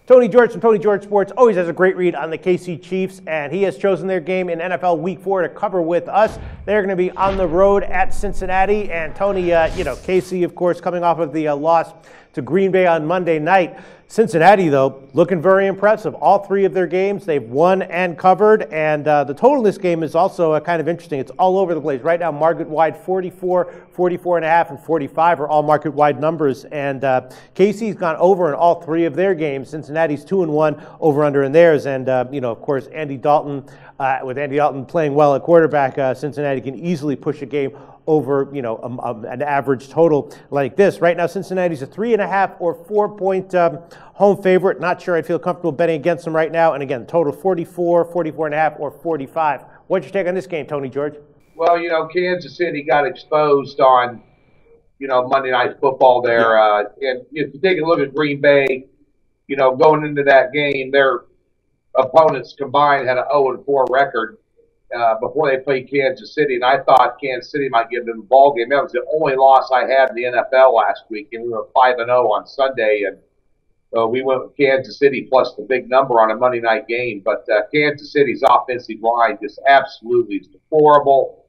Tony George from Tony George Sports always has a great read on the KC Chiefs, and he has chosen their game in NFL Week 4 to cover with us. They're going to be on the road at Cincinnati, and Tony, KC, of course, coming off of the loss to Green Bay on Monday night. Cincinnati, though, looking very impressive. All three of their games, they've won and covered, and the total in this game is also kind of interesting. It's all over the place. Right now, market-wide 44, 44.5, and 45 are all market-wide numbers, and KC's gone over in all three of their games. Cincinnati's 2-1 over-under in theirs, and, of course, Andy Dalton, with Andy Dalton playing well at quarterback, Cincinnati can easily push a game over, an average total like this. Right now, Cincinnati's a 3.5 or 4-point home favorite. Not sure I'd feel comfortable betting against them right now. And again, total 44, 44.5, or 45. What's your take on this game, Tony George? Well, Kansas City got exposed on, Monday Night Football there. And if you take a look at Green Bay, going into that game, their opponents combined had an 0-4 record. Before they played Kansas City, and I thought Kansas City might give them a ball game. That was the only loss I had in the NFL last week, and we were 5-0 on Sunday, and we went with Kansas City plus the big number on a Monday night game. But Kansas City's offensive line just absolutely is deplorable.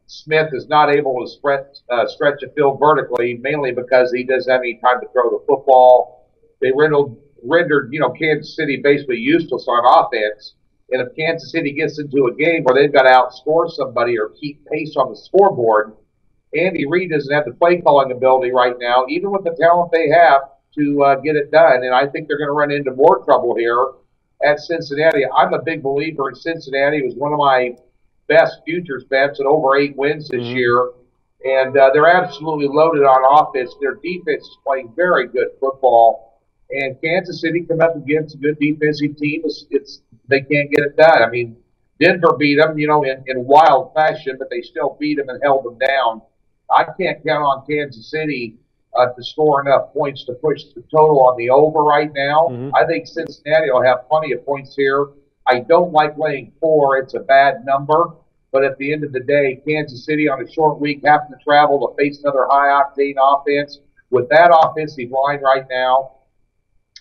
Smith is not able to stretch a field vertically, mainly because he doesn't have any time to throw the football. They rendered Kansas City basically useless on offense. And if Kansas City gets into a game where they've got to outscore somebody or keep pace on the scoreboard, Andy Reid doesn't have the play calling ability right now, even with the talent they have, to get it done. And I think they're going to run into more trouble here at Cincinnati. I'm a big believer in Cincinnati. It was one of my best futures bets at over 8 wins this year. And they're absolutely loaded on offense. Their defense is playing very good football. And Kansas City come up against a good defensive team. They can't get it done. I mean, Denver beat them, in wild fashion, but they still beat them and held them down. I can't count on Kansas City to score enough points to push the total on the over right now. I think Cincinnati will have plenty of points here. I don't like laying 4. It's a bad number. But at the end of the day, Kansas City on a short week having to travel to face another high-octane offense. With that offensive line right now,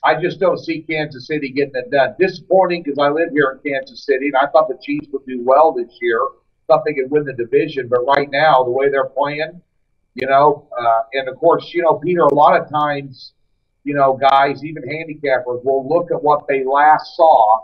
I just don't see Kansas City getting it done. Disappointing because I live here in Kansas City, and I thought the Chiefs would do well this year. Thought they could win the division, but right now, the way they're playing, and of course, Peter, a lot of times, guys, even handicappers, will look at what they last saw,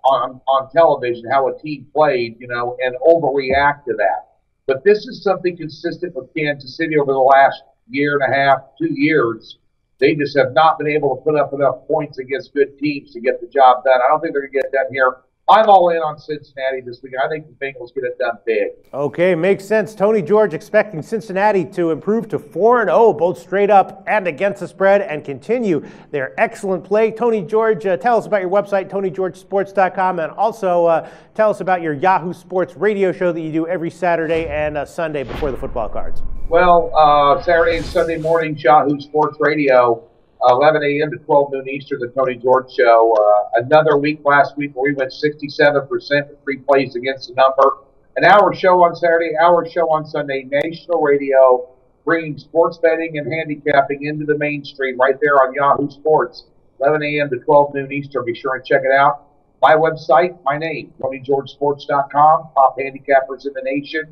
on television, how a team played, and overreact to that. But this is something consistent with Kansas City over the last year and a half, 2 years. They just have not been able to put up enough points against good teams to get the job done. I don't think they're going to get it done here. I'm all in on Cincinnati this week. I think the Bengals get it done big. Okay, makes sense. Tony George expecting Cincinnati to improve to 4-0, both straight up and against the spread, and continue their excellent play. Tony George, tell us about your website, TonyGeorgeSports.com, and also tell us about your Yahoo Sports radio show that you do every Saturday and Sunday before the football cards. Well, Saturday and Sunday mornings, Yahoo Sports Radio, 11 a.m. to 12 noon Eastern, the Tony George Show. Another week last week where we went 67% with 3 plays against the number. An hour show on Saturday, hour show on Sunday, national radio, bringing sports betting and handicapping into the mainstream right there on Yahoo Sports, 11 a.m. to 12 noon Eastern. Be sure and check it out. My website, my name, TonyGeorgeSports.com, top handicappers in the nation,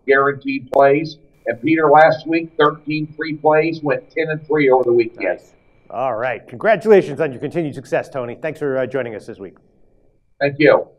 guaranteed plays. And Peter, last week, 13 free plays, went 10-3 over the weekend. Nice. All right. Congratulations on your continued success, Tony. Thanks for joining us this week. Thank you.